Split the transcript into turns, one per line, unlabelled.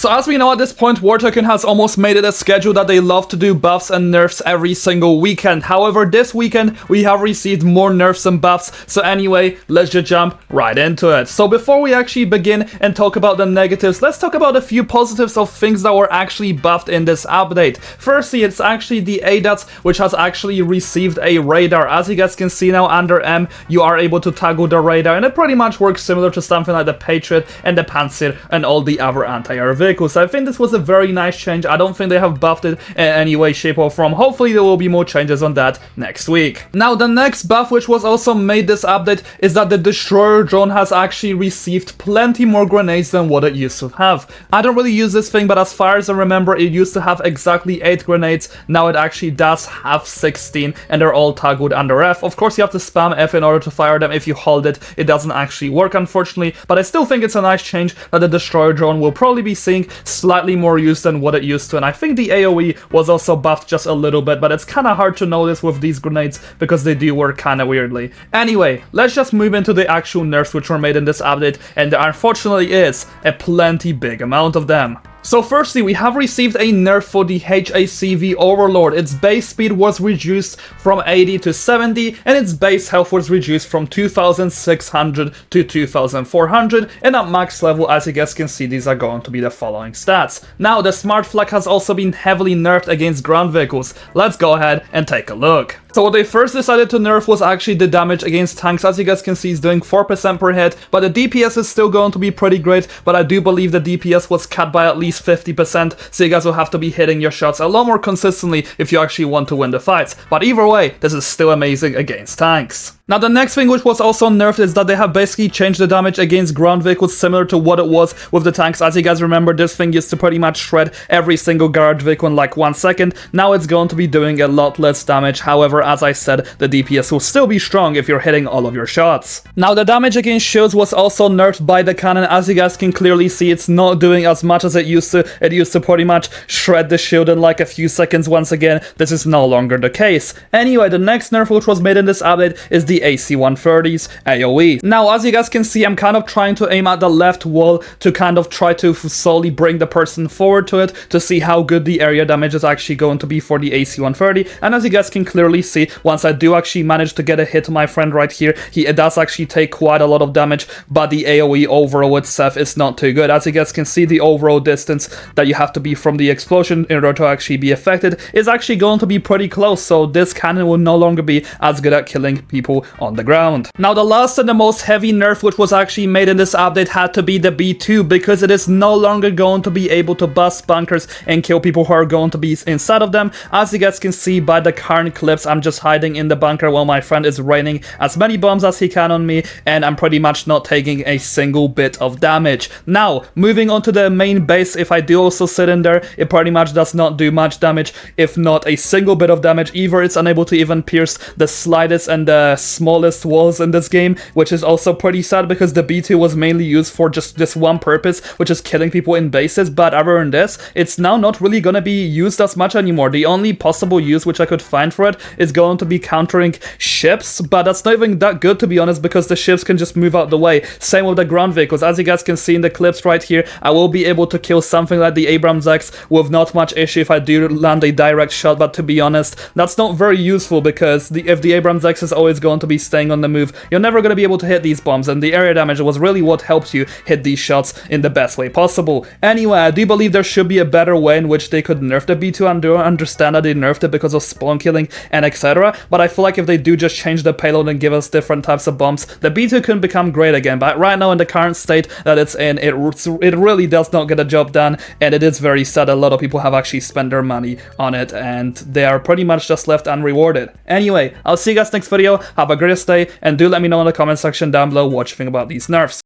So as we know at this point, War Token has almost made it a schedule that they love to do buffs and nerfs every single weekend. However, this weekend we have received more nerfs and buffs. So anyway, let's just jump right into it. So before we actually begin and talk about the negatives, let's talk about a few positives of things that were actually buffed in this update. Firstly, it's actually the ADATS, which has actually received a radar. As you guys can see now under M, you are able to toggle the radar, and it pretty much works similar to something like the Patriot and the Panzer and all the other anti-air vehicles. So I think this was a very nice change. I don't think they have buffed it in any way, shape or form. Hopefully there will be more changes on that next week. Now the next buff, which was also made this update, is that the destroyer drone has actually received plenty more grenades than what it used to have. I don't really use this thing, but as far as I remember, it used to have exactly 8 grenades. Now it actually does have 16, and they're all toggled under F. Of course you have to spam F in order to fire them. If you hold it, it doesn't actually work, unfortunately, but I still think it's a nice change that the destroyer drone will probably be seeing slightly more use than what it used to. And I think the AoE was also buffed just a little bit, but it's kind of hard to notice with these grenades because they do work kind of weirdly. Anyway, let's just move into the actual nerfs which were made in this update, and there unfortunately is a plenty big amount of them. So firstly, we have received a nerf for the HACV Overlord. Its base speed was reduced from 80 to 70, and its base health was reduced from 2600 to 2400, and at max level, as you guys can see, these are going to be the following stats. Now, the Smart Flag has also been heavily nerfed against ground vehicles. Let's go ahead and take a look. So what they first decided to nerf was actually the damage against tanks. As you guys can see, it's doing 4% per hit, but the DPS is still going to be pretty great, but I do believe the DPS was cut by at least 50%, so you guys will have to be hitting your shots a lot more consistently if you actually want to win the fights. But either way, this is still amazing against tanks. Now the next thing which was also nerfed is that they have basically changed the damage against ground vehicles similar to what it was with the tanks. As you guys remember, this thing used to pretty much shred every single garage vehicle in like 1 second. Now it's going to be doing a lot less damage. However, as I said, the DPS will still be strong if you're hitting all of your shots. Now the damage against shields was also nerfed by the cannon. As you guys can clearly see, it's not doing as much as it used to. It used to pretty much shred the shield in like a few seconds. Once again, this is no longer the case. Anyway, the next nerf which was made in this update is the AC-130's AoE. Now, as you guys can see, I'm kind of trying to aim at the left wall to kind of try to slowly bring the person forward to it to see how good the area damage is actually going to be for the AC-130. And as you guys can clearly see, once I do actually manage to get a hit to my friend right here, it does actually take quite a lot of damage, but the AoE overall itself is not too good. As you guys can see, the overall distance that you have to be from the explosion in order to actually be affected is actually going to be pretty close, so this cannon will no longer be as good at killing people on the ground. Now the last and the most heavy nerf which was actually made in this update had to be the B-2, because it is no longer going to be able to bust bunkers and kill people who are going to be inside of them. As you guys can see by the current clips, I'm just hiding in the bunker while my friend is raining as many bombs as he can on me, and I'm pretty much not taking a single bit of damage. Now, moving on to the main base, if I do also sit in there, it pretty much does not do much damage, if not a single bit of damage. Either it's unable to even pierce the slightest and the smallest walls in this game, which is also pretty sad because the B-2 was mainly used for just this one purpose, which is killing people in bases. But other than this, it's now not really gonna be used as much anymore. The only possible use which I could find for it is going to be countering ships, but that's not even that good, to be honest, because the ships can just move out the way. Same with the ground vehicles. As you guys can see in the clips right here, I will be able to kill something like the Abrams X with not much issue if I do land a direct shot, but to be honest, that's not very useful, because if the Abrams X is always going to be staying on the move, you're never going to be able to hit these bombs, and the area damage was really what helps you hit these shots in the best way possible. Anyway, I do believe there should be a better way in which they could nerf the B-2, and do understand that they nerfed it because of spawn killing and etc. But I feel like if they do just change the payload and give us different types of bombs, the B-2 can become great again. But right now, in the current state that it's in, it really does not get a job done, and it is very sad. A lot of people have actually spent their money on it, and they are pretty much just left unrewarded. Anyway, I'll see you guys next video. Have a great day, and do let me know in the comment section down below what you think about these nerfs.